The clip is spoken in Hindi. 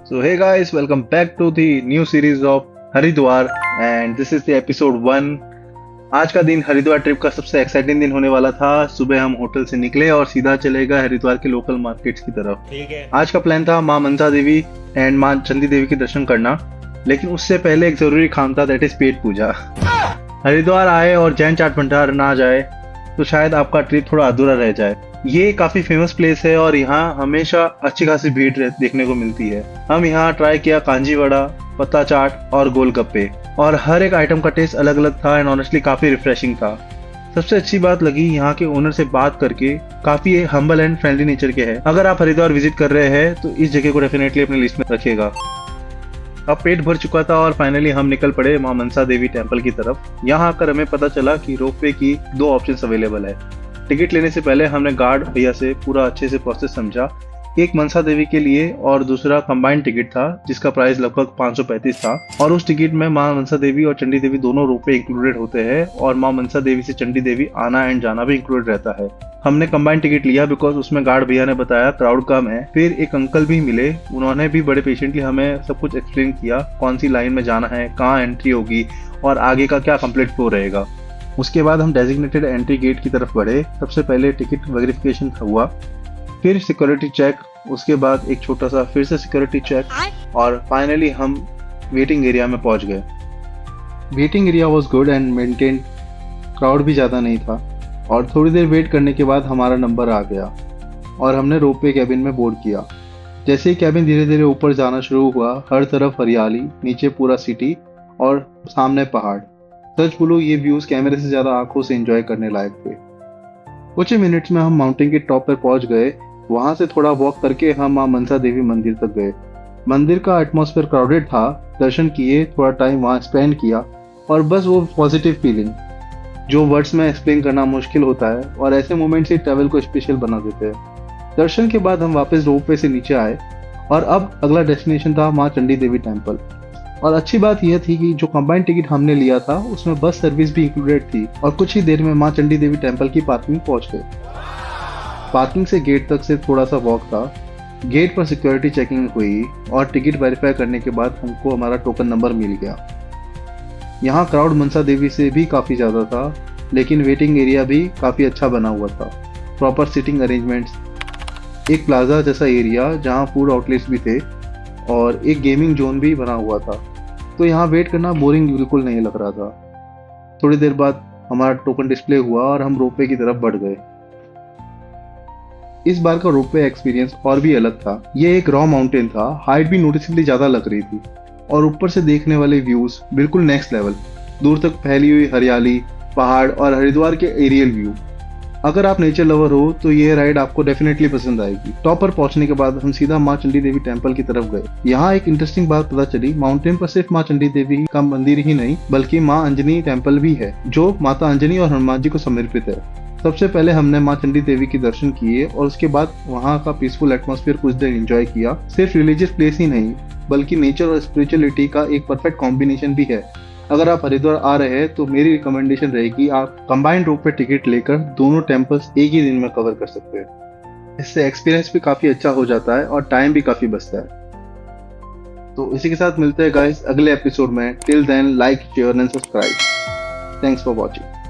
So hey guys, welcome back to the new series of Haridwar and this is the episode 1। आज का दिन हरिद्वार ट्रिप का सबसे एक्साइटिंग दिन होने वाला था। सुबह हम होटल से निकले और सीधा चले गए हरिद्वार के लोकल मार्केट्स की तरफ। ठीक है। आज का प्लान था माँ मनसा देवी एंड माँ चंडी देवी के दर्शन करना, लेकिन उससे पहले एक जरूरी काम था, दैट इज पेट पूजा। हरिद्वार आए और जैन चाट भंडार ना जाए तो शायद आपका ट्रिप थोड़ा अधूरा रह जाए। ये काफी फेमस प्लेस है और यहाँ हमेशा अच्छी खासी भीड़ देखने को मिलती है। हम यहाँ ट्राई किया कांजी वड़ा, पत्ता चाट और गोलगप्पे, और हर एक आइटम का टेस्ट अलग अलग था एंड ऑनेस्टली काफी रिफ्रेशिंग था। सबसे अच्छी बात लगी यहाँ के ओनर से बात करके, काफी हम्बल एंड फ्रेंडली नेचर के हैं। अगर आप हरिद्वार विजिट कर रहे हैं तो इस जगह को डेफिनेटली अपनी लिस्ट में रखिएगा। अब पेट भर चुका था और फाइनली हम निकल पड़े माँ मनसा देवी टेम्पल की तरफ। यहाँ आकर हमें पता चला कि रोपवे की 2 ऑप्शंस अवेलेबल है। टिकट लेने से पहले हमने गार्ड भैया से पूरा अच्छे से प्रोसेस समझा। एक मनसा देवी के लिए और दूसरा कंबाइंड टिकट था जिसका प्राइस लगभग 535 था, और उस टिकट में माँ मनसा देवी और चंडी देवी दोनों रोपवे इंक्लूडेड होते हैं और माँ मनसा देवी से चंडी देवी आना एंड जाना भी इंक्लूडेड रहता है। हमने कंबाइंड टिकट लिया बिकॉज उसमें गार्ड भैया ने बताया क्राउड कम है। फिर एक अंकल भी मिले, उन्होंने भी बड़े पेशेंटली हमें सब कुछ एक्सप्लेन किया, कौन सी लाइन में जाना है, कहाँ एंट्री होगी और आगे का क्या कंप्लीट फ्लो रहेगा। उसके बाद हम डेजिग्नेटेड एंट्री गेट की तरफ बढ़े। सबसे पहले टिकट वेरिफिकेशन हुआ, फिर सिक्योरिटी चेक, उसके बाद एक छोटा सा फिर से सिक्योरिटी चेक, और फाइनली हम वेटिंग एरिया में पहुंच गए। Waiting area was good and maintained, crowd भी ज़्यादा नहीं था, और थोड़ी देर वेट करने के बाद हमारा नंबर आ गया और हमने रोपवे कैबिन में बोर्ड किया। जैसे ही कैबिन धीरे धीरे ऊपर जाना शुरू हुआ, हर तरफ हरियाली, नीचे पूरा सिटी और सामने पहाड़। सच बोलो, ये व्यूज कैमरे से ज्यादा आंखों से एंजॉय करने लायक थे। कुछ ही मिनट्स में हम माउंटेन के टॉप पर पहुंच गए। वहां से थोड़ा वॉक करके हम मां मनसा देवी मंदिर तक गए। मंदिर का एटमॉस्फेयर क्राउडेड था, दर्शन किए, थोड़ा टाइम वहां स्पेंड किया, और बस वो पॉजिटिव फीलिंग जो वर्ड्स में एक्सप्लेन करना मुश्किल होता है, और ऐसे मोमेंट्स ही ट्रैवल को स्पेशल बना देते हैं। दर्शन के बाद हम वापस रोपवे से नीचे आए और अब अगला डेस्टिनेशन था माँ चंडी देवी टेम्पल। और अच्छी बात यह थी कि जो कंबाइंड टिकट हमने लिया था उसमें बस सर्विस भी इंक्लूडेड थी, और कुछ ही देर में माँ चंडी देवी टेम्पल की पार्किंग पहुंच गए। पार्किंग से गेट तक से थोड़ा सा वॉक था। गेट पर सिक्योरिटी चेकिंग हुई और टिकट वेरीफाई करने के बाद हमको हमारा टोकन नंबर मिल गया। यहाँ क्राउड मनसा देवी से भी काफ़ी ज़्यादा था, लेकिन वेटिंग एरिया भी काफ़ी अच्छा बना हुआ था। प्रॉपर सीटिंग अरेंजमेंट्स, एक प्लाजा जैसा एरिया जहाँ फूड आउटलेट्स भी थे, और एक गेमिंग जोन भी बना हुआ था। तो यहाँ वेट करना बोरिंग बिल्कुल नहीं लग रहा था। थोड़ी देर बाद हमारा टोकन डिस्प्ले हुआ और हम रोपवे की तरफ बढ़ गए। इस बार का रोपवे एक्सपीरियंस और भी अलग था। ये एक रॉ माउंटेन था, हाइट भी नोटिसेबली ज़्यादा लग रही थी, और ऊपर से देखने वाले व्यूज बिल्कुल नेक्स्ट लेवल। दूर तक फैली हुई हरियाली, पहाड़ और हरिद्वार के एरियल व्यू। अगर आप नेचर लवर हो तो ये राइड आपको डेफिनेटली पसंद आएगी। टॉप पर पहुंचने के बाद हम सीधा माँ चंडी देवी टेम्पल की तरफ गए। यहाँ एक इंटरेस्टिंग बात पता चली, माउंटेन पर सिर्फ माँ चंडी देवी का मंदिर ही नहीं बल्कि माँ अंजनी टेम्पल भी है, जो माता अंजनी और हनुमान जी को समर्पित है। सबसे पहले हमने माँ चंडी देवी के दर्शन किए और उसके बाद वहाँ का पीसफुल एटमॉस्फेयर कुछ देर एंजॉय किया। सिर्फ रिलीजियस प्लेस ही नहीं बल्कि नेचर और स्पिरिचुअलिटी का एक परफेक्ट कॉम्बिनेशन भी है। अगर आप हरिद्वार आ रहे हैं तो मेरी रिकमेंडेशन रहेगी आप कंबाइंड रोपवे टिकट लेकर दोनों टेम्पल्स एक ही दिन में कवर कर सकते हैं। इससे एक्सपीरियंस भी काफ़ी अच्छा हो जाता है और टाइम भी काफ़ी बचता है। तो इसी के साथ मिलते हैं गाइस अगले एपिसोड में। Till then, like, share and subscribe. Thanks for watching.